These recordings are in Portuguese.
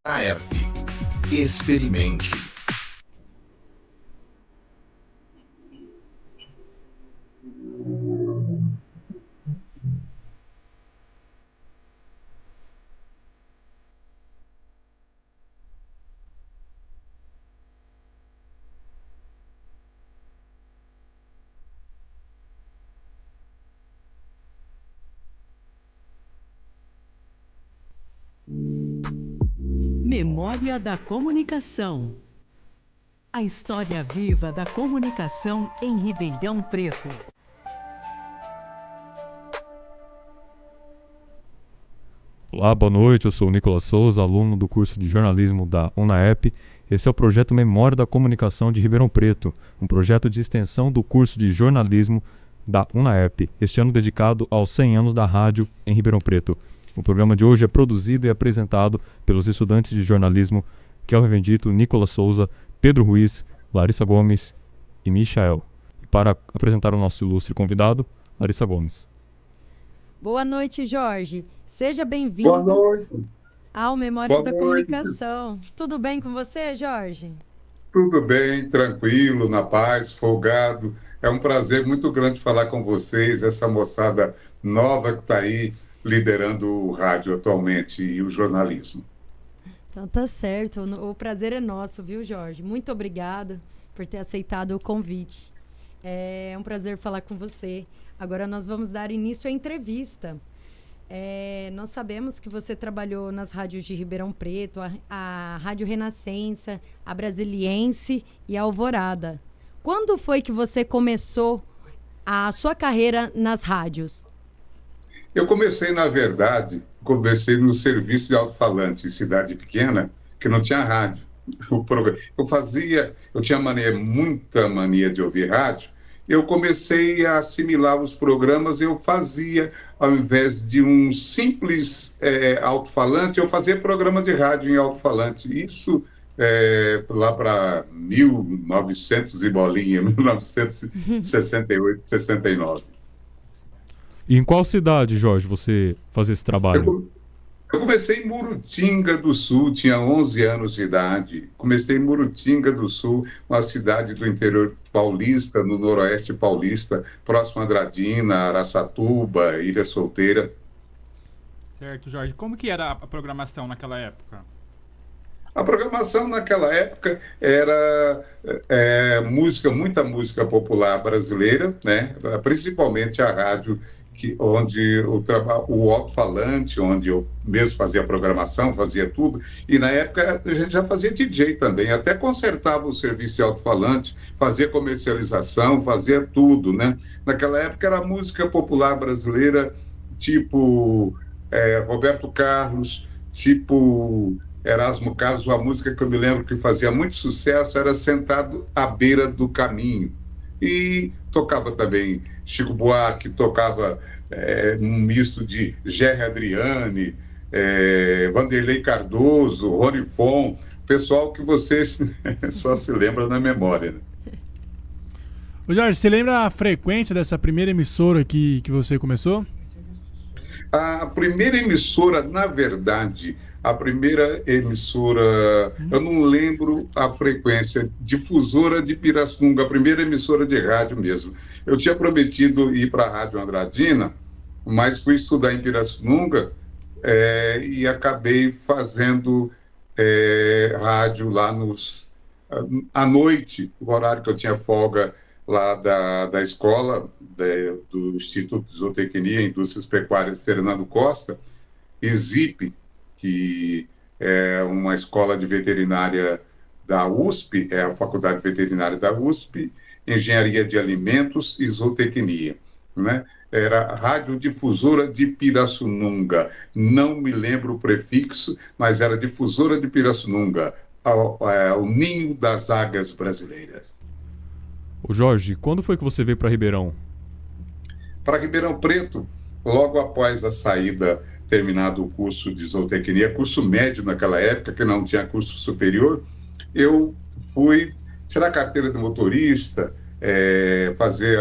UNAERP. Experimente. Memória da Comunicação. A história viva da comunicação em Ribeirão Preto. Olá, boa noite, eu sou o Nicolas Souza, aluno do curso de jornalismo da UNAEP. Esse é o projeto Memória da Comunicação de Ribeirão Preto, um projeto de extensão do curso de jornalismo da UNAEP, este ano dedicado aos 100 anos da rádio em Ribeirão Preto. O programa de hoje é produzido e apresentado pelos estudantes de jornalismo Kelvin Vendito, Nicolas Souza, Pedro Ruiz, Larissa Gomes e Michael. E para apresentar o nosso ilustre convidado, Larissa Gomes. Boa noite, Jorge. Seja Boa bem-vindo noite. ao Memórias Boa da noite. Comunicação. Tudo bem com você, Jorge? Tudo bem, tranquilo, na paz, folgado. É um prazer muito grande falar com vocês, essa moçada nova que está aí liderando o rádio atualmente e o jornalismo. Então tá certo. O prazer é nosso, viu, Jorge? Muito obrigada por ter aceitado o convite. É um prazer falar com você. Agora nós vamos dar início à entrevista. Nós sabemos que você trabalhou nas rádios de Ribeirão Preto, a Rádio Renascença, a Brasiliense e a Alvorada. Quando foi que você começou a sua carreira nas rádios? Eu comecei, na verdade, no serviço de alto-falante em cidade pequena, que não tinha rádio. Eu tinha muita mania de ouvir rádio. Eu comecei a assimilar os programas, eu fazia, ao invés de um simples alto-falante, eu fazia programa de rádio em alto-falante. Isso lá para 1900 e bolinha, 1968, 69. E em qual cidade, Jorge, você fazia esse trabalho? Eu comecei em Murutinga do Sul, tinha 11 anos de idade. Comecei em Murutinga do Sul, uma cidade do interior paulista, no noroeste paulista, próximo a Andradina, Araçatuba, Ilha Solteira. Certo, Jorge. Como que era a programação naquela época? A programação naquela época era muita música popular brasileira, né? Principalmente a rádio onde o alto-falante, onde eu mesmo fazia programação, fazia tudo, e na época a gente já fazia DJ também, até consertava o serviço de alto-falante, fazia comercialização, fazia tudo, né? Naquela época era música popular brasileira, tipo Roberto Carlos, tipo Erasmo Carlos. Uma música que eu me lembro que fazia muito sucesso era Sentado à Beira do Caminho. E tocava também Chico Buarque, tocava um misto de Gerry Adriane, Vanderlei Cardoso, Rony Fon, pessoal que vocês só se lembram na memória, né? Ô Jorge, você lembra a frequência dessa primeira emissora que você começou? A primeira emissora, na verdade, eu não lembro a frequência, Difusora de Pirassununga, a primeira emissora de rádio mesmo. Eu tinha prometido ir para a Rádio Andradina, mas fui estudar em Pirassununga e acabei fazendo rádio lá à noite, o horário que eu tinha folga lá da escola, do Instituto de Zootecnia e Indústrias Pecuárias Fernando Costa, ISIP, que é uma escola de veterinária da USP, é a Faculdade Veterinária da USP, Engenharia de Alimentos e Zootecnia, né? Era Radiodifusora de Pirassununga, não me lembro o prefixo, mas era Difusora de Pirassununga, o ninho das águias brasileiras. Ô Jorge, quando foi que você veio para Ribeirão? Para Ribeirão Preto, logo após a saída, terminado o curso de zootecnia, curso médio naquela época, que não tinha curso superior, eu fui tirar a carteira de motorista, fazer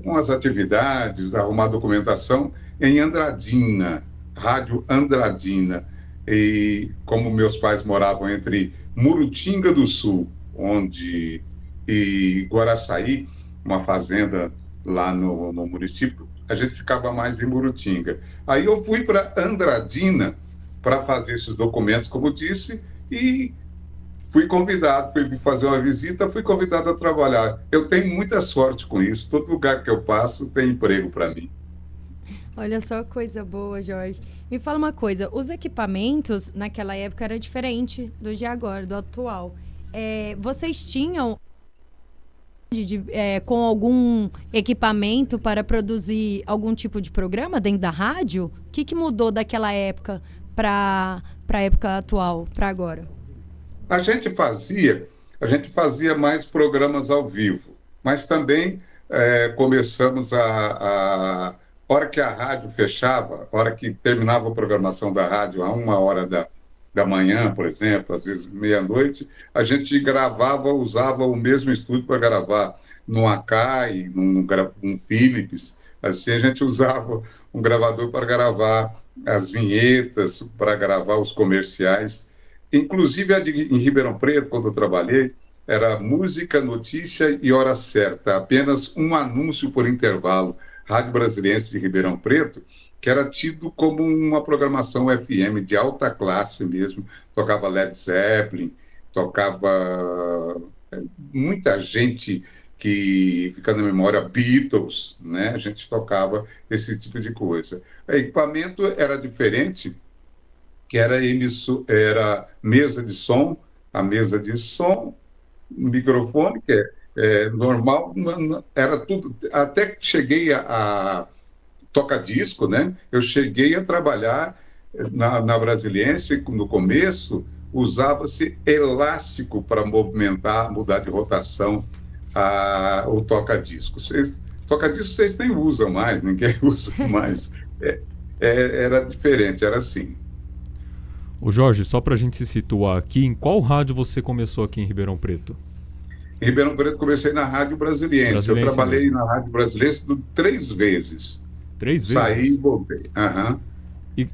umas atividades, arrumar documentação em Andradina, Rádio Andradina. E como meus pais moravam entre Murutinga do Sul, e Guaraçaí, uma fazenda lá no município, a gente ficava mais em Murutinga. Aí eu fui para Andradina para fazer esses documentos, como disse, e fui convidado, fui fazer uma visita, fui convidado a trabalhar. Eu tenho muita sorte com isso, todo lugar que eu passo tem emprego para mim. Olha só que coisa boa, Jorge. Me fala uma coisa, os equipamentos naquela época era diferente do de agora, do atual. Vocês tinham com algum equipamento para produzir algum tipo de programa dentro da rádio? O que mudou daquela época para a época atual, para agora? A gente fazia mais programas ao vivo, mas também começamos a hora que a rádio fechava, hora que terminava a programação da rádio, a 1h da manhã, por exemplo, às vezes meia-noite, a gente gravava, usava o mesmo estúdio para gravar no Akai, num Philips, assim a gente usava um gravador para gravar as vinhetas, para gravar os comerciais. Inclusive em Ribeirão Preto, quando eu trabalhei, era música, notícia e hora certa, apenas um anúncio por intervalo. Rádio Brasiliense de Ribeirão Preto, que era tido como uma programação FM de alta classe mesmo, tocava Led Zeppelin, tocava muita gente que fica na memória, Beatles, né? A gente tocava esse tipo de coisa. O equipamento era diferente, que era mesa de som, a mesa de som, microfone, que normal, era tudo, até que cheguei a toca-disco, né? Eu cheguei a trabalhar na Brasiliense, no começo, usava-se elástico para movimentar, mudar de rotação o toca-disco. Toca-disco vocês nem usam mais, ninguém usa mais. Era diferente, era assim. Ô Jorge, só para a gente se situar aqui, em qual rádio você começou aqui em Ribeirão Preto? Em Ribeirão Preto comecei na Rádio Brasiliense. Eu trabalhei mesmo na Rádio Brasiliense 3 vezes. 3 vezes? Saí e voltei. Uhum.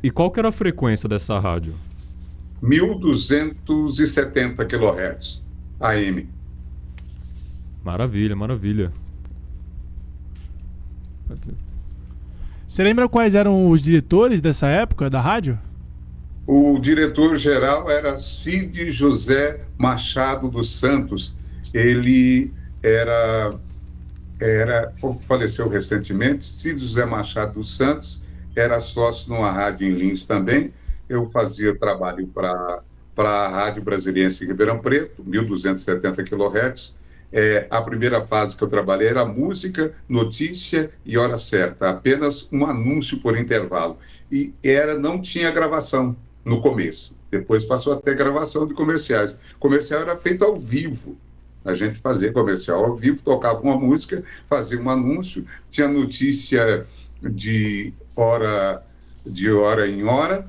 E qual que era a frequência dessa rádio? 1.270 kHz AM. Maravilha, maravilha. Você lembra quais eram os diretores dessa época da rádio? O diretor-geral era Cid José Machado dos Santos. Ele faleceu recentemente. Cid José Machado dos Santos era sócio numa rádio em Lins também. Eu fazia trabalho para a Rádio Brasiliense em Ribeirão Preto, 1.270 kHz. A primeira fase que eu trabalhei era música, notícia e hora certa, apenas um anúncio por intervalo. E não tinha gravação no começo. Depois passou a ter gravação de comerciais. O comercial era feito ao vivo. A gente fazia comercial ao vivo, tocava uma música, fazia um anúncio, tinha notícia de hora em hora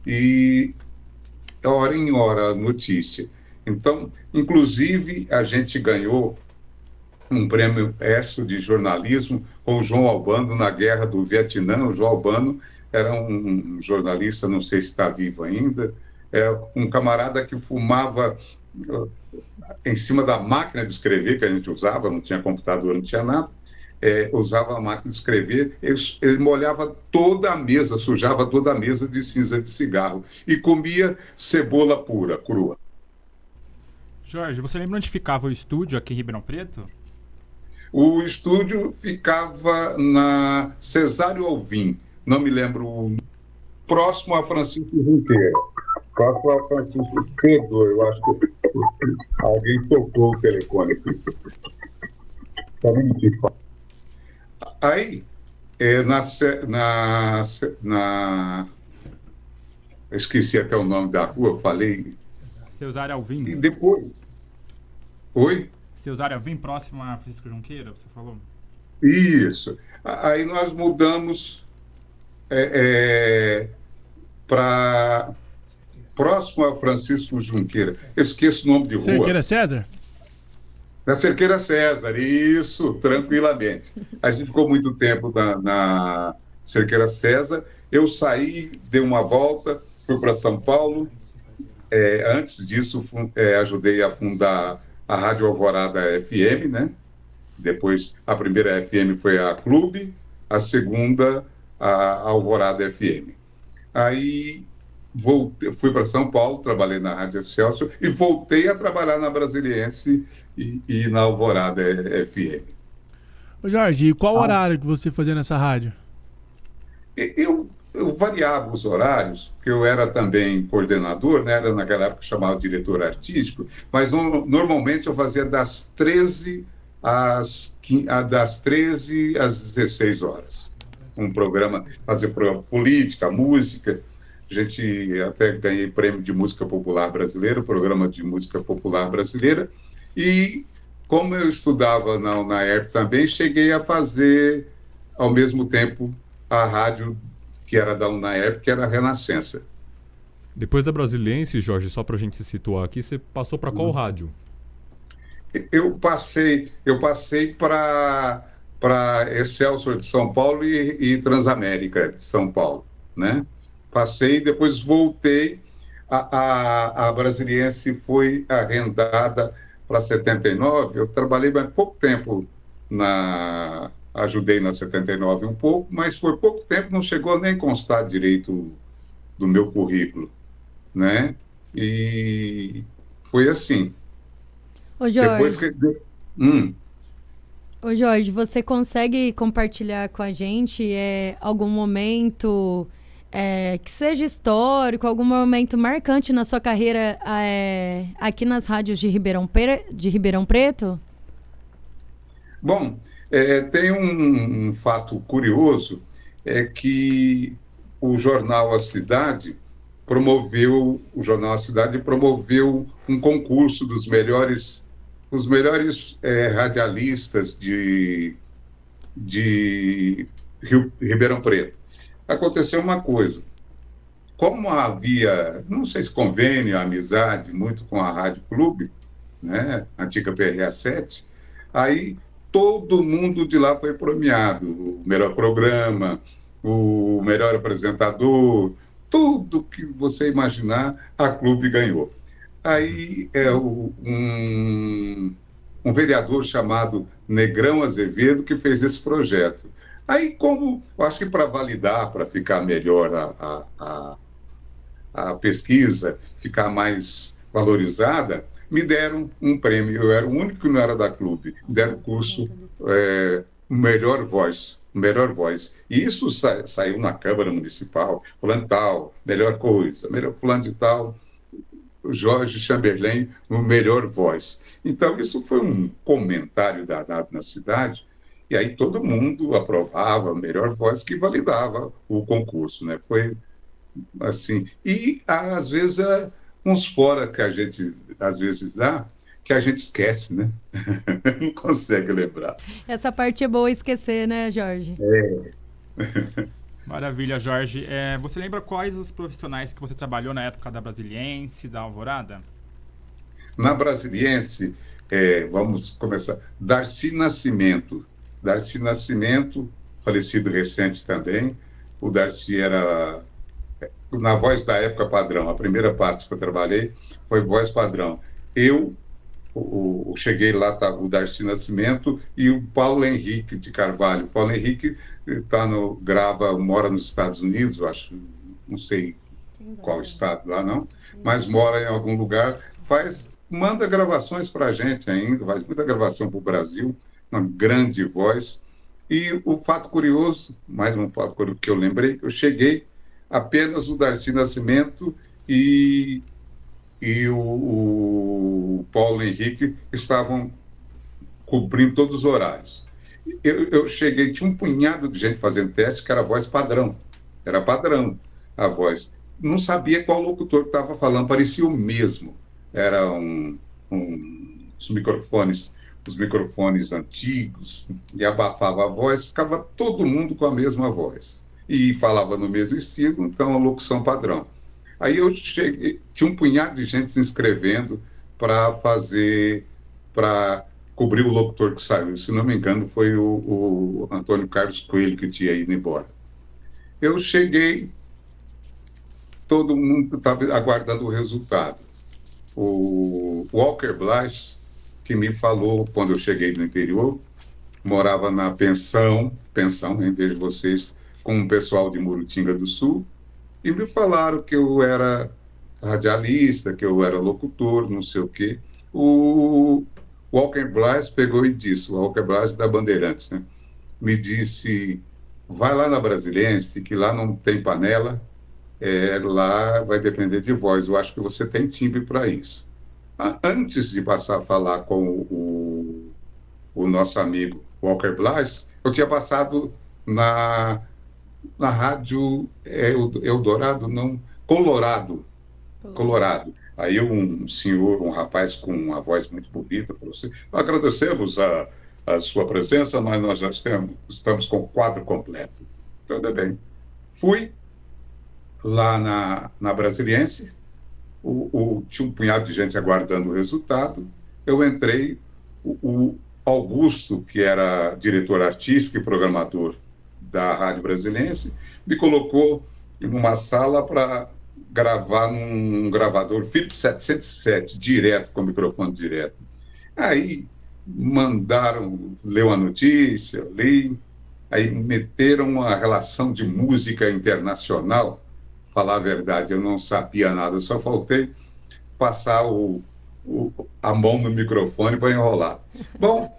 e hora em hora notícia. Então, inclusive, a gente ganhou um prêmio ESSO de jornalismo com o João Albano na Guerra do Vietnã. O João Albano era um jornalista, não sei se está vivo ainda, um camarada que fumava em cima da máquina de escrever que a gente usava, não tinha computador, não tinha nada, usava a máquina de escrever, ele molhava toda a mesa, sujava toda a mesa de cinza de cigarro e comia cebola pura, crua. Jorge, você lembra onde ficava o estúdio aqui em Ribeirão Preto? O estúdio ficava na Cesário Alvim, não me lembro, próximo a Francisco Junqueira. Próximo a Francisco Pedro, eu acho que alguém tocou o telefone aqui. Aí, esqueci até o nome da rua, falei. Ceusário Alvim. E depois. Oi? Ceusário Alvim, próximo a Francisco Junqueira, você falou? Isso. Aí nós mudamos para próximo a Francisco Junqueira. Eu esqueço o nome de rua. Cerqueira César? Na Cerqueira César, isso, tranquilamente. A gente ficou muito tempo na Cerqueira César. Eu saí, dei uma volta, fui para São Paulo. Antes disso, ajudei a fundar a Rádio Alvorada FM, né? Depois, a primeira FM foi a Clube, a segunda, a Alvorada FM. Aí, fui para São Paulo, trabalhei na Rádio Excelsior e voltei a trabalhar na Brasiliense e na Alvorada FM. Ô Jorge, e qual horário que você fazia nessa rádio? Eu variava os horários, que eu era também coordenador, né? Era naquela época que chamava diretor artístico, mas normalmente eu fazia das 13 às 16 horas. Um programa, fazer política, música. A gente até ganhei prêmio de música popular brasileira, programa de música popular brasileira. E como eu estudava na UNAERP também, cheguei a fazer, ao mesmo tempo, a rádio que era da UNAERP, que era a Renascença. Depois da Brasiliense, Jorge, só para a gente se situar aqui, você passou para qual rádio? Eu passei para Excelsior de São Paulo e Transamérica de São Paulo, né? Passei, depois voltei. A Brasiliense foi arrendada para 79. Eu trabalhei há pouco tempo ajudei na 79 um pouco, mas foi pouco tempo, não chegou nem a constar direito do meu currículo, né? E foi assim. Ô Jorge, Depois que... Ô Jorge, você consegue compartilhar com a gente algum momento que seja histórico, algum momento marcante na sua carreira aqui nas rádios de Ribeirão Preto? Bom, tem um fato curioso, que o jornal A Cidade promoveu um concurso dos melhores radialistas de Ribeirão Preto. Aconteceu uma coisa, como havia, não sei se convênio, amizade, muito com a Rádio Clube, né, antiga PRA7, aí todo mundo de lá foi premiado, o melhor programa, o melhor apresentador, tudo que você imaginar, a Clube ganhou. Aí um vereador chamado Negrão Azevedo que fez esse projeto. Aí, como, eu acho que para validar, para ficar melhor a pesquisa, ficar mais valorizada, me deram um prêmio. Eu era o único que não era da Clube. Me deram o curso Melhor Voz. E isso saiu na Câmara Municipal, fulano de tal, melhor coisa, melhor fulano de tal, Jorge Chamberlain, no Melhor Voz. Então, isso foi um comentário danado na cidade, e aí todo mundo aprovava a Melhor Voz, que validava o concurso, né? Foi assim. E, às vezes, uns fora que a gente, às vezes, dá, que a gente esquece, né? Não consegue lembrar. Essa parte é boa esquecer, né, Jorge? Maravilha, Jorge. Você lembra quais os profissionais que você trabalhou na época da Brasiliense, da Alvorada? Na Brasiliense, vamos começar. Darcy Nascimento, falecido recente também. O Darcy era, na Voz da Época Padrão, a primeira parte que eu trabalhei foi Voz Padrão. Eu cheguei lá, tá o Darcy Nascimento e o Paulo Henrique de Carvalho. Paulo Henrique mora nos Estados Unidos, eu acho, não sei qual estado lá não, mas mora em algum lugar, manda gravações para a gente ainda, faz muita gravação para o Brasil, uma grande voz. E o fato curioso, mais um fato curioso que eu lembrei, eu cheguei, apenas o Darcy Nascimento e o Paulo Henrique estavam cobrindo todos os horários. Eu cheguei, tinha um punhado de gente fazendo teste, que era a voz padrão. Era padrão a voz. Não sabia qual locutor que estava falando, parecia o mesmo. Eram os microfones antigos, e abafava a voz, ficava todo mundo com a mesma voz. E falava no mesmo estilo, então a locução padrão. Aí eu cheguei, tinha um punhado de gente se inscrevendo para cobrir o locutor que saiu. Se não me engano, foi o Antônio Carlos Coelho que tinha ido embora. Eu cheguei, todo mundo estava aguardando o resultado. O Walker Blas, que me falou quando eu cheguei no interior, morava na pensão, em vez de vocês, com o pessoal de Murutinga do Sul, e me falaram que eu era radialista, que eu era locutor, não sei o quê. O Walker Blas pegou e disse, o Walker Blas da Bandeirantes, né? Me disse, vai lá na Brasiliense, que lá não tem panela, lá vai depender de voz, eu acho que você tem timbre para isso. Antes de passar a falar com o nosso amigo Walker Blas, eu tinha passado na rádio Eldorado, não, Colorado. Aí um senhor, um rapaz com uma voz muito bonita, falou assim, agradecemos a sua presença, mas nós já estamos com o quadro completo. Tudo bem. Fui lá na Brasiliense, tinha um punhado de gente aguardando o resultado, eu entrei, o Augusto, que era diretor artístico e programador da Rádio Brasiliense, me colocou em uma sala para gravar num gravador Philips 707, direto, com microfone direto. Aí mandaram, leu a notícia, li, aí meteram uma relação de música internacional. Falar a verdade, eu não sabia nada, só faltei passar a mão no microfone para enrolar. Bom,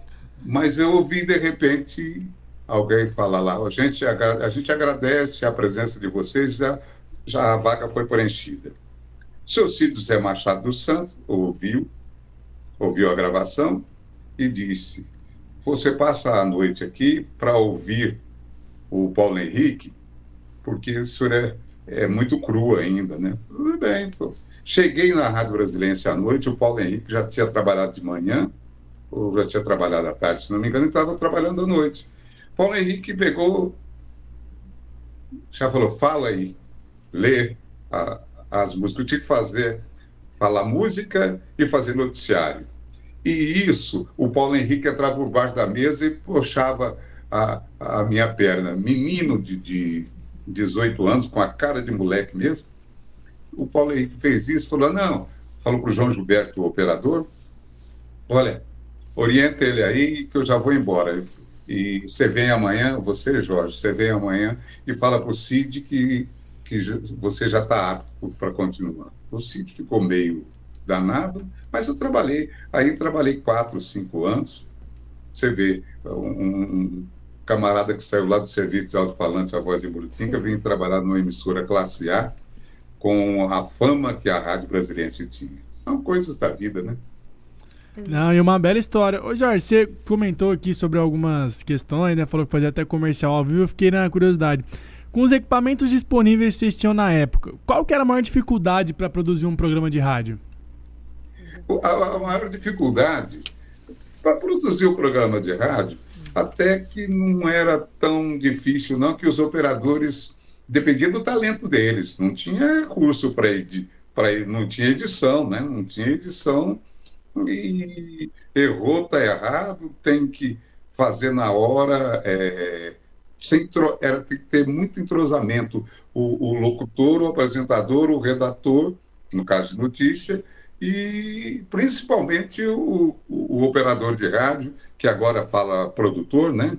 mas eu ouvi, de repente, alguém falar lá, a gente agradece a presença de vocês, já a vaga foi preenchida. O seu Cid Zé Machado dos Santos ouviu a gravação e disse, você passa a noite aqui para ouvir o Paulo Henrique, porque o senhor é muito cru ainda, né? Tudo bem, pô. Cheguei na Rádio Brasiliense à noite, o Paulo Henrique já tinha trabalhado de manhã, ou já tinha trabalhado à tarde, se não me engano, e estava trabalhando à noite. Paulo Henrique pegou, já falou, fala aí, lê as músicas. Eu tinha que falar música e fazer noticiário. E isso, o Paulo Henrique entrava por baixo da mesa e puxava a minha perna. Menino de 18 anos, com a cara de moleque mesmo. O Paulo Henrique fez isso, falou para o João Gilberto, o operador, olha, orienta ele aí que eu já vou embora. E você vem amanhã, você, Jorge, você vem amanhã e fala para o Cid que você já está apto para continuar. O Cid ficou meio danado, mas eu trabalhei. Aí trabalhei 4, 5 anos. Você vê, um camarada que saiu lá do serviço de alto-falante, a Voz de Murutinga, veio trabalhar numa emissora classe A, com a fama que a Rádio Brasiliense tinha. São coisas da vida, né? Não, e uma bela história. Ô Jorge, você comentou aqui sobre algumas questões, né? Falou que fazia até comercial ao vivo, eu fiquei na curiosidade. Com os equipamentos disponíveis que vocês tinham na época, qual que era a maior dificuldade para produzir um programa de rádio? A maior dificuldade para produzir o programa de rádio, até que não era tão difícil, não, que os operadores dependiam do talento deles. Não tinha curso não tinha edição, né? Não tinha edição e errou, está errado, tem que fazer na hora, tem que ter muito entrosamento. O locutor, o apresentador, o redator, no caso de notícia, e principalmente o operador de rádio, que agora fala produtor, né?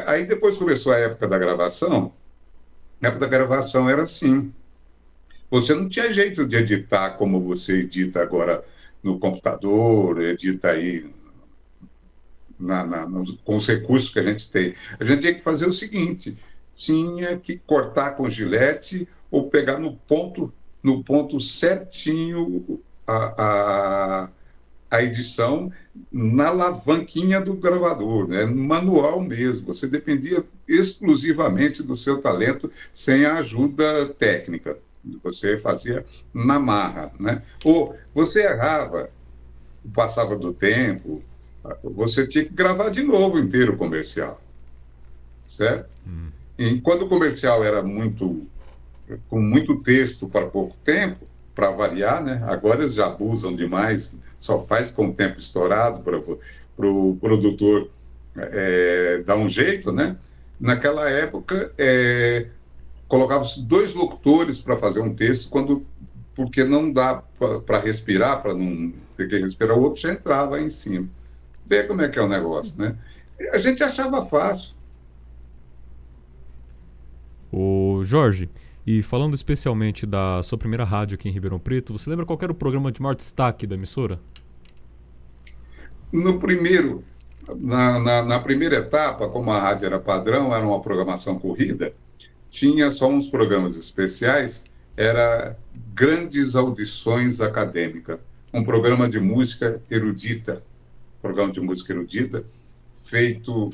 Aí depois começou a época da gravação. A época da gravação era assim. Você não tinha jeito de editar como você edita agora no computador, edita aí com os recursos que a gente tem. A gente tinha que fazer o seguinte, tinha que cortar com gilete ou pegar no ponto certinho a edição na alavanquinha do gravador, né? No manual mesmo. Você dependia exclusivamente do seu talento, sem a ajuda técnica. Você fazia na marra, né? Ou você errava, passava do tempo, você tinha que gravar de novo inteiro o comercial, certo? E quando o comercial era com muito texto para pouco tempo, para variar, né? Agora eles já abusam demais, só faz com o tempo estourado para o produtor dar um jeito, né? Naquela época, colocavam-se 2 locutores para fazer um texto, porque não dá para respirar, para não ter que respirar, o outro já entrava aí em cima. Vê como é que é o negócio, né? A gente achava fácil. Ô Jorge, e falando especialmente da sua primeira rádio aqui em Ribeirão Preto, você lembra qual era o programa de maior destaque da emissora? No primeiro, na primeira etapa, como a rádio era padrão, era uma programação corrida, tinha só uns programas especiais, era Grandes Audições Acadêmicas, um programa de música erudita, feito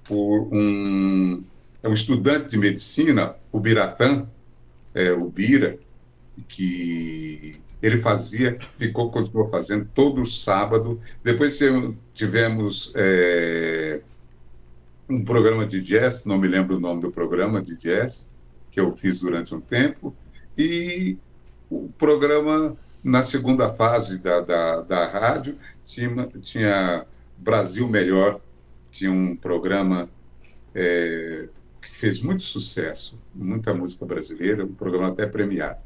por um estudante de medicina, o Biratã, o Bira, que ele continuou fazendo todo sábado. Depois tivemos um programa de jazz, não me lembro o nome do programa de jazz, que eu fiz durante um tempo, e o programa, na segunda fase da rádio, tinha Brasil Melhor, tinha um programa que fez muito sucesso, muita música brasileira, um programa até premiado.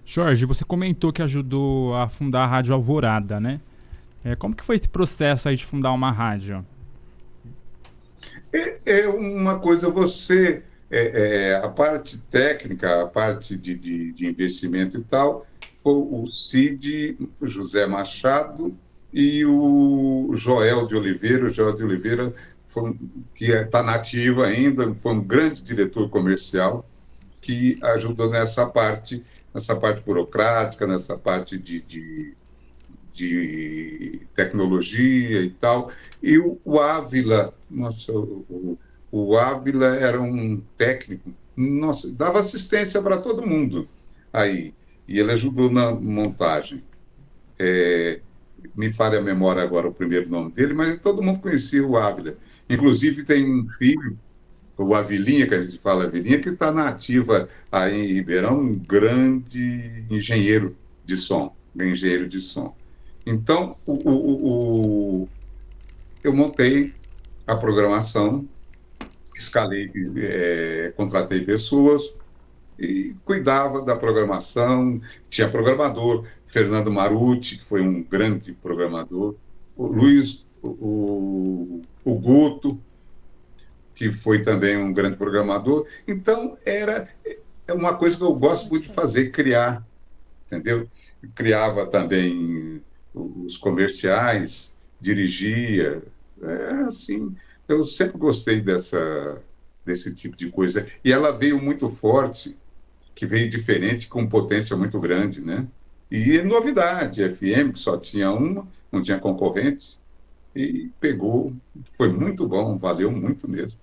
Jorge, você comentou que ajudou a fundar a Rádio Alvorada, né? Como que foi esse processo aí de fundar uma rádio? É uma coisa, a parte técnica, a parte de investimento e tal, foi o Cid, o José Machado e o Joel de Oliveira. O Joel de Oliveira, que está nativo ainda, foi um grande diretor comercial que ajudou nessa parte burocrática, nessa parte de tecnologia e tal. E o Ávila, o Ávila era um técnico, dava assistência para todo mundo aí, e ele ajudou na montagem. Me falha a memória agora o primeiro nome dele, mas todo mundo conhecia o Ávila. Inclusive tem um filho, o Avilinha, que a gente fala Avilinha, que está na ativa aí em Ribeirão, um grande engenheiro de som. Então, eu montei a programação, escalei, contratei pessoas e cuidava da programação. Tinha programador, Fernando Marucci, que foi um grande programador, o Luiz, o Guto, que foi também um grande programador. Então, é uma coisa que eu gosto muito de fazer, criar, entendeu? Eu criava também os comerciais, dirigia, assim, eu sempre gostei desse tipo de coisa. E ela veio muito forte, que veio diferente, com potência muito grande, né? E novidade, FM, que só tinha uma, não tinha concorrente, e pegou, foi muito bom, valeu muito mesmo.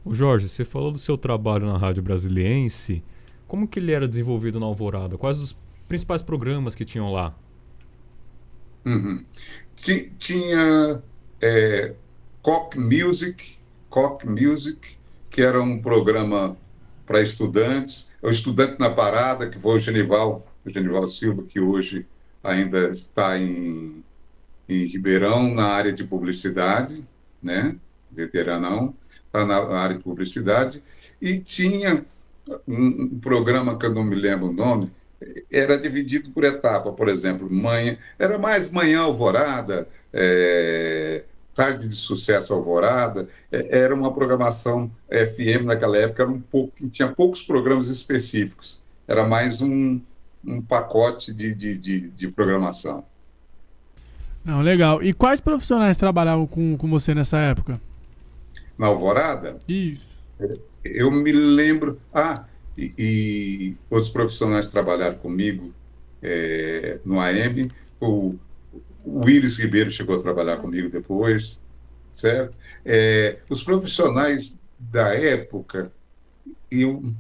Ô Jorge, você falou do seu trabalho na Rádio Brasiliense. Como que ele era desenvolvido na Alvorada? Quais os principais programas que tinham lá? Tinha Cock Music, que era um programa para estudantes. O Estudante na Parada, que foi o Genival Silva, que hoje ainda está em Ribeirão, na área de publicidade, né? Veteranão, está na área de publicidade. E tinha um programa que eu não me lembro o nome, era dividido por etapa, por exemplo, era mais Manhã Alvorada, Tarde de Sucesso Alvorada, era uma programação FM naquela época, tinha poucos programas específicos, era mais um pacote de programação. Não, legal. E quais profissionais trabalhavam com você nessa época? Na Alvorada? Isso. Eu me lembro... E os profissionais trabalharam comigo no AM, o Willis Ribeiro chegou a trabalhar comigo depois, certo? Os profissionais da época, eu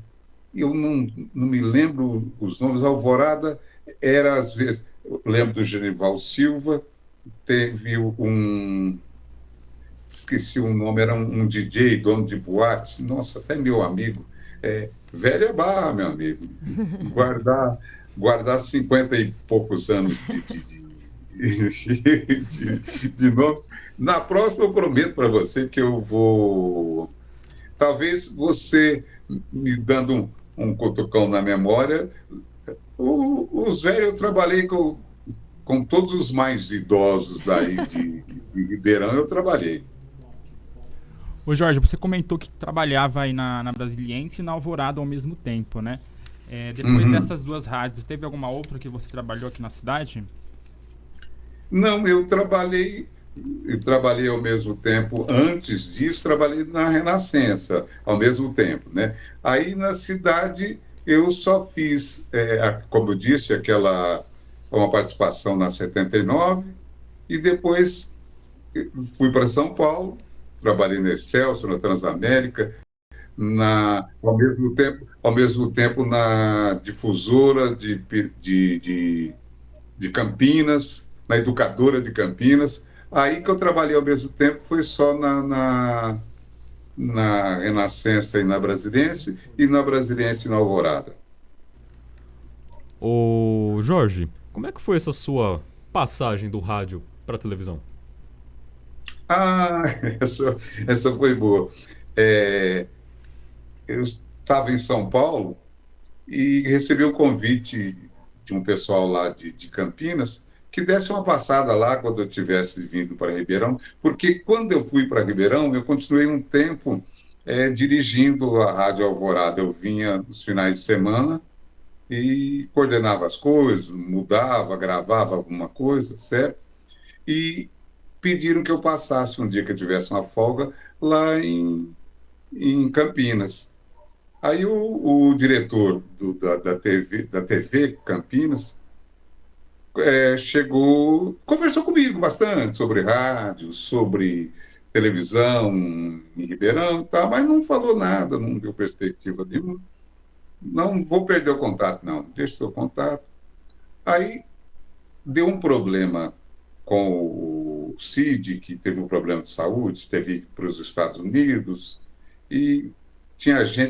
não me lembro os nomes. A Alvorada era, às vezes, eu lembro do Genival Silva, teve esqueci o nome, era um DJ, dono de boate, nossa, até meu amigo, velha barra, meu amigo, guardar 50 e poucos anos de nomes. Na próxima eu prometo para você que eu vou... Talvez você me dando um cutucão na memória. Os velhos, eu trabalhei com todos os mais idosos daí de Ribeirão, eu trabalhei. Ô Jorge, você comentou que trabalhava aí na Brasiliense e na Alvorada ao mesmo tempo, né? Depois dessas duas rádios, teve alguma outra que você trabalhou aqui na cidade? Não, eu trabalhei ao mesmo tempo. Antes disso, trabalhei na Renascença, ao mesmo tempo, né? Aí, na cidade, eu só fiz, como eu disse, uma participação na 79, e depois fui para São Paulo, trabalhei na Excelsior, na Transamérica, ao mesmo tempo na difusora de Campinas, na educadora de Campinas. Aí que eu trabalhei ao mesmo tempo foi só na Renascença e na Brasiliense, e na Brasiliense e na Alvorada. Ô Jorge, como é que foi essa sua passagem do rádio para a televisão? Ah, essa foi boa. Eu estava em São Paulo e recebi um convite de um pessoal lá de Campinas que desse uma passada lá quando eu tivesse vindo para Ribeirão, porque quando eu fui para Ribeirão, eu continuei um tempo dirigindo a Rádio Alvorada. Eu vinha nos finais de semana e coordenava as coisas, mudava, gravava alguma coisa, certo? E pediram que eu passasse um dia que eu tivesse uma folga lá em Campinas. Aí o diretor da TV Campinas chegou, conversou comigo bastante sobre rádio, sobre televisão em Ribeirão e tal, mas não falou nada, não deu perspectiva nenhuma. Não vou perder o contato, não, deixa o seu contato. Aí deu um problema com o Cid, que teve um problema de saúde, teve que ir para os Estados Unidos, e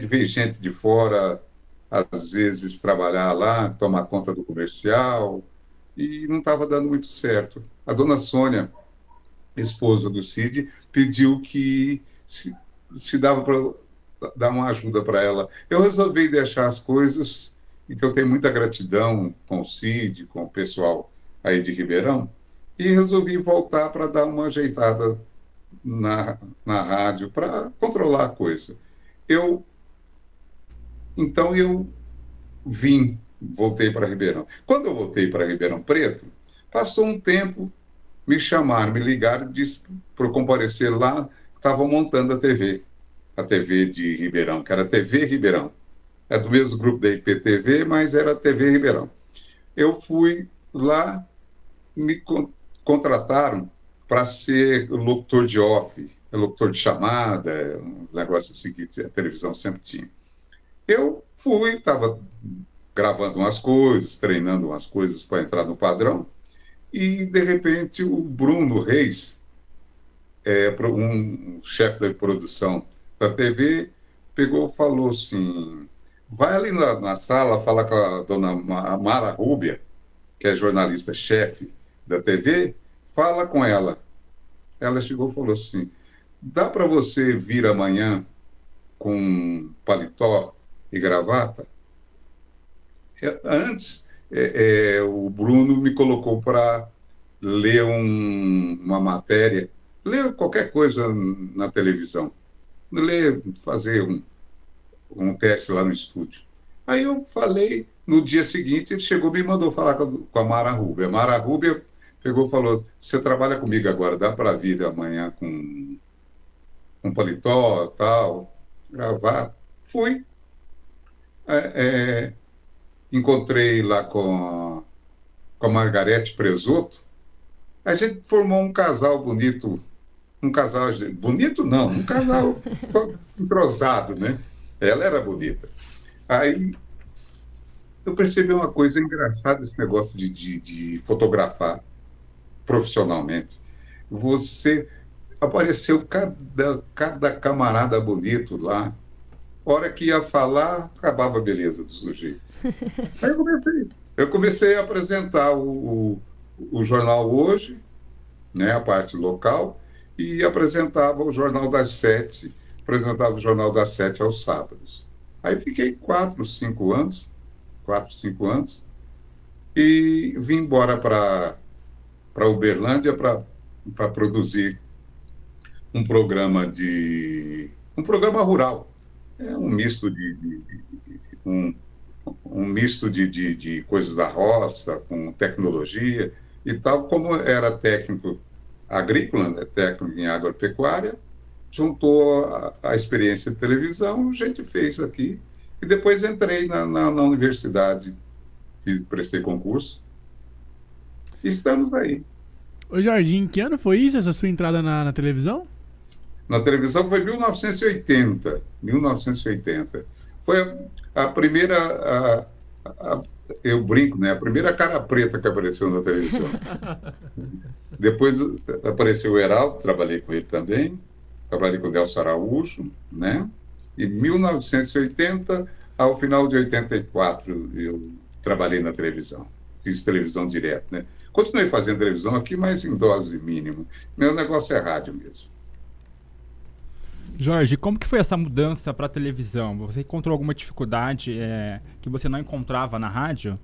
veio gente de fora, às vezes, trabalhar lá, tomar conta do comercial, e não estava dando muito certo. A dona Sônia, esposa do Cid, pediu que se dava para dar uma ajuda para ela. Eu resolvi deixar as coisas, e que eu tenho muita gratidão com o Cid, com o pessoal aí de Ribeirão, e resolvi voltar para dar uma ajeitada na rádio, para controlar a coisa. Então eu voltei para Ribeirão. Quando eu voltei para Ribeirão Preto, passou um tempo, me ligaram, disse para eu comparecer lá, estavam montando a TV de Ribeirão, que era a TV Ribeirão. É do mesmo grupo da IPTV, mas era a TV Ribeirão. Eu fui lá, me contrataram para ser locutor de off, locutor de chamada, uns negócios assim que a televisão sempre tinha. Eu fui, estava gravando umas coisas, treinando umas coisas para entrar no padrão, e, de repente, o Bruno Reis, um chefe da produção da TV, pegou e falou assim, vai ali na sala, fala com a dona Mara Rúbia, que é jornalista-chefe da TV, fala com ela. Ela chegou e falou assim, dá para você vir amanhã com paletó e gravata? Antes, o Bruno me colocou para ler uma matéria, ler qualquer coisa na televisão, fazer um teste lá no estúdio. Aí eu falei, no dia seguinte, ele chegou e me mandou falar com a Mara Rúbia. A Mara Rúbia pegou e falou, você trabalha comigo agora, dá para vir amanhã com paletó, tal, gravata? Fui. Encontrei lá com a Margarete Presoto. A gente formou um casal bonito, bonito não, um casal entrosado, né? Ela era bonita. Aí eu percebi uma coisa engraçada, esse negócio de fotografar profissionalmente. Apareceu cada camarada bonito lá. Hora que ia falar, acabava a beleza do sujeito. Aí eu comecei a apresentar o Jornal Hoje, né, a parte local, e apresentava o Jornal das 7, apresentava o Jornal das 7 aos sábados. Aí fiquei 4, 5 anos, e vim embora para Uberlândia para produzir um programa rural. É um misto um, um misto de coisas da roça, com tecnologia e tal. Como era técnico agrícola, né, técnico em agropecuária, juntou a experiência de televisão, a gente fez aqui. E depois entrei na universidade, prestei concurso, e estamos aí. Ô Jorge, em que ano foi isso, essa sua entrada na televisão? Na televisão foi 1980. 1980. Foi a primeira, eu brinco, né? A primeira cara preta que apareceu na televisão. Depois apareceu o Heraldo, trabalhei com ele também. Trabalhei com o Delcio Araújo, né? Em 1980, ao final de 84, eu trabalhei na televisão. Fiz televisão direto, né? Continuei fazendo televisão aqui, mas em dose mínima. Meu negócio é rádio mesmo. Jorge, como que foi essa mudança para televisão? Você encontrou alguma dificuldade que você não encontrava na rádio?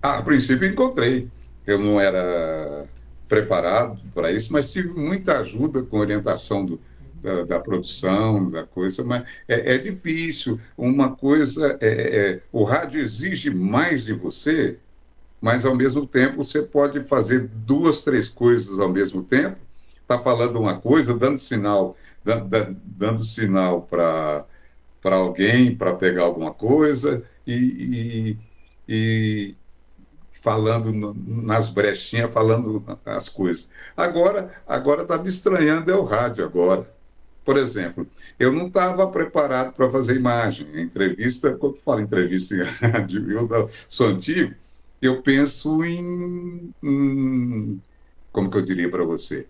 A princípio encontrei. Eu não era preparado para isso, mas tive muita ajuda com orientação da produção, da coisa, mas é difícil. Uma coisa, o rádio exige mais de você, mas ao mesmo tempo você pode fazer 2, 3 coisas ao mesmo tempo. Está falando uma coisa, dando sinal, dando sinal para alguém para pegar alguma coisa e falando nas brechinhas, falando as coisas. Agora está me estranhando é o rádio agora. Por exemplo, eu não estava preparado para fazer imagem. Entrevista, quando falo entrevista em rádio, eu sou antigo, eu penso como que eu diria para você?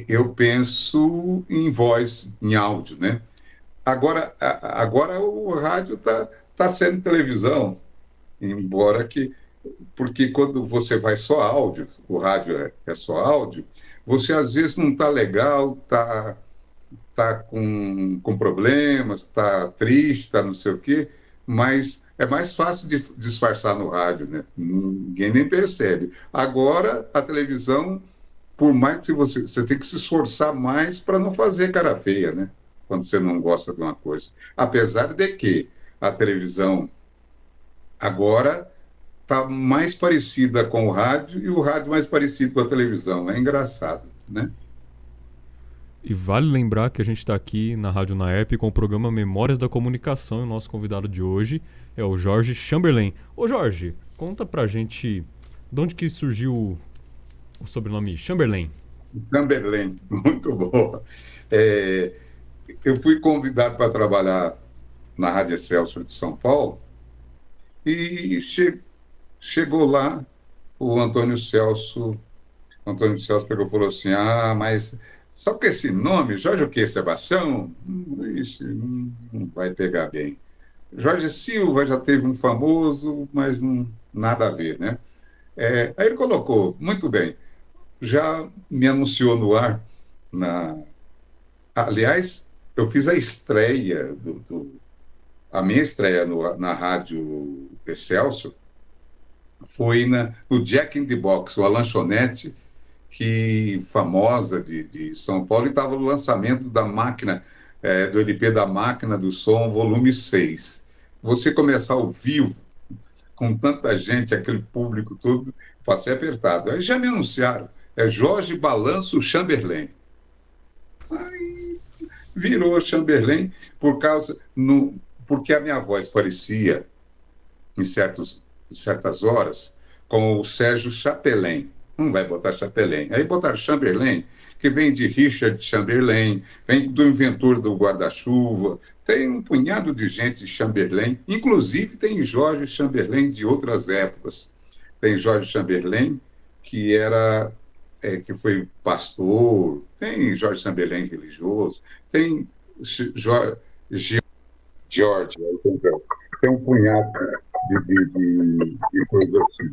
Eu penso em voz, em áudio, né? Agora o rádio tá sendo televisão, embora porque quando você vai só áudio, o rádio é só áudio, você às vezes não está legal, tá com problemas, está triste, está não sei o quê, mas é mais fácil de disfarçar no rádio, né? Ninguém nem percebe. Agora, a televisão, por mais que você tem que se esforçar mais para não fazer cara feia, né? Quando você não gosta de uma coisa. Apesar de que a televisão agora está mais parecida com o rádio e o rádio mais parecido com a televisão. É engraçado, né? E vale lembrar que a gente está aqui na Rádio Unaep com o programa Memórias da Comunicação e o nosso convidado de hoje é o Jorge Chamberlain. Ô Jorge, conta pra gente de onde que surgiu o sobrenome Chamberlain. Chamberlain, muito boa. Eu fui convidado para trabalhar na Rádio Excelsior de São Paulo e chegou lá o Antônio Celso pegou e falou assim, mas só com esse nome, Jorge o quê, Sebastião? Ixi, não vai pegar bem. Jorge Silva já teve um famoso, mas nada a ver, né? Aí ele colocou, muito bem, já me anunciou no ar, aliás, eu fiz a estreia, a minha estreia na Rádio Excelsior foi no Jack in the Box, a lanchonete famosa de São Paulo, e estava no lançamento da máquina, do LP da Máquina do Som, volume 6. Você começar ao vivo, com tanta gente, aquele público todo, passei apertado. Aí já me anunciaram, Jorge Balanço Chamberlain. Aí virou Chamberlain porque a minha voz parecia, em certas horas, com o Sérgio Chapelain. Não vai botar Chapelain. Aí botaram Chamberlain, que vem de Richard Chamberlain, vem do inventor do guarda-chuva. Tem um punhado de gente Chamberlain, inclusive tem Jorge Chamberlain de outras épocas. Tem Jorge Chamberlain, que foi pastor, tem Jorge Chamberlain religioso, tem George, tem um punhado de coisas assim.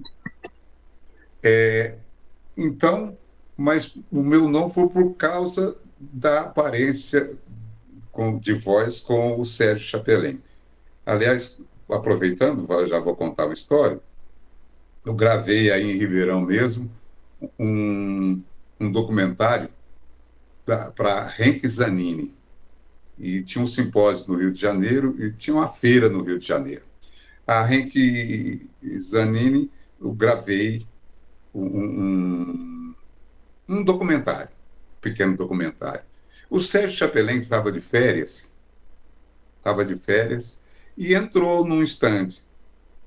Então, mas o meu não foi por causa da aparência de voz com o Sérgio Chapelin. Aliás, aproveitando, já vou contar uma história. Eu gravei aí em Ribeirão mesmo um documentário para Henk Zanini. E tinha um simpósio no Rio de Janeiro e tinha uma feira no Rio de Janeiro. A Henk Zanini, eu gravei um documentário, um pequeno documentário. O Sérgio Chapelin estava de férias, e entrou num estande.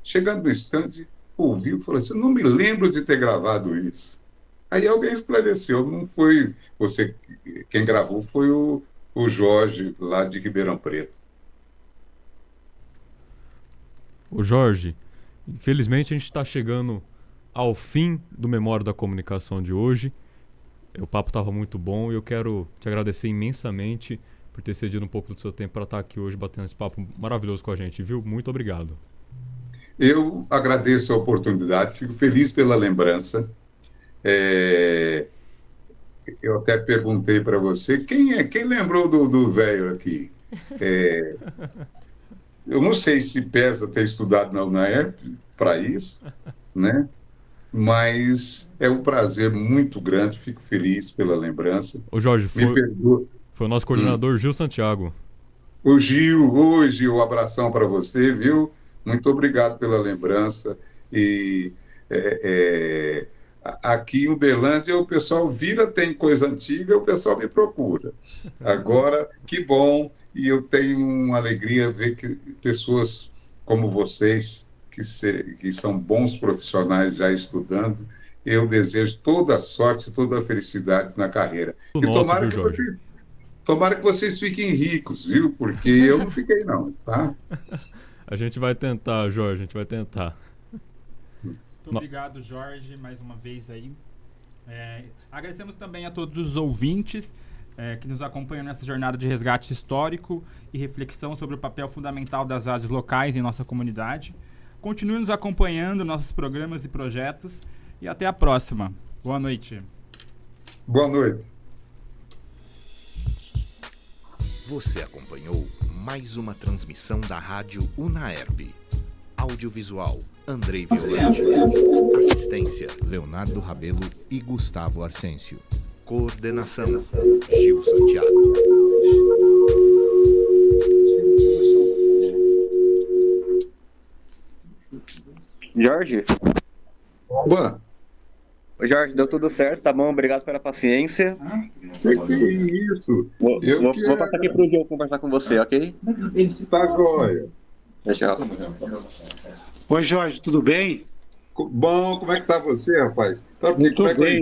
Chegando no estande, ouviu e falou assim: não me lembro de ter gravado isso. Aí alguém esclareceu, não foi você, quem gravou foi o Jorge, lá de Ribeirão Preto. Ô Jorge, infelizmente a gente está chegando ao fim do Memória da Comunicação de hoje. O papo estava muito bom e eu quero te agradecer imensamente por ter cedido um pouco do seu tempo para estar aqui hoje batendo esse papo maravilhoso com a gente, viu? Muito obrigado. Eu agradeço a oportunidade, fico feliz pela lembrança. Eu até perguntei para você, quem lembrou do velho aqui? Eu não sei se pesa ter estudado na UNAERP para isso, né? Mas é um prazer muito grande, fico feliz pela lembrança. Ô Jorge, Me perdoa. Foi o nosso coordenador Gil Santiago. O Gil, Gil, um abração para você, viu? Muito obrigado pela lembrança. E aqui em Uberlândia o pessoal vira, tem coisa antiga, o pessoal me procura. Agora, que bom, e eu tenho uma alegria ver que pessoas como vocês, que são bons profissionais já estudando, eu desejo toda a sorte, toda a felicidade na carreira. E tomara que vocês fiquem ricos, viu? Porque eu não fiquei não, tá? A gente vai tentar, Jorge, a gente vai tentar. Muito obrigado, Jorge, mais uma vez aí. Agradecemos também a todos os ouvintes que nos acompanham nessa jornada de resgate histórico e reflexão sobre o papel fundamental das rádios locais em nossa comunidade. Continue nos acompanhando, nossos programas e projetos, e até a próxima. Boa noite. Boa noite. Você acompanhou mais uma transmissão da Rádio UNAERP. Audiovisual, Andrei Violante. Assistência, Leonardo Rabelo e Gustavo Arsêncio. Coordenação, Gil Santiago. Jorge? Opa! Oi, Jorge, deu tudo certo, tá bom? Obrigado pela paciência. Que é isso? Vou passar aqui pro Gil conversar com você, ok? Tá jóia. Tchau. Oi, Jorge, tudo bem? Bom, como é que tá você, rapaz? Muito bem.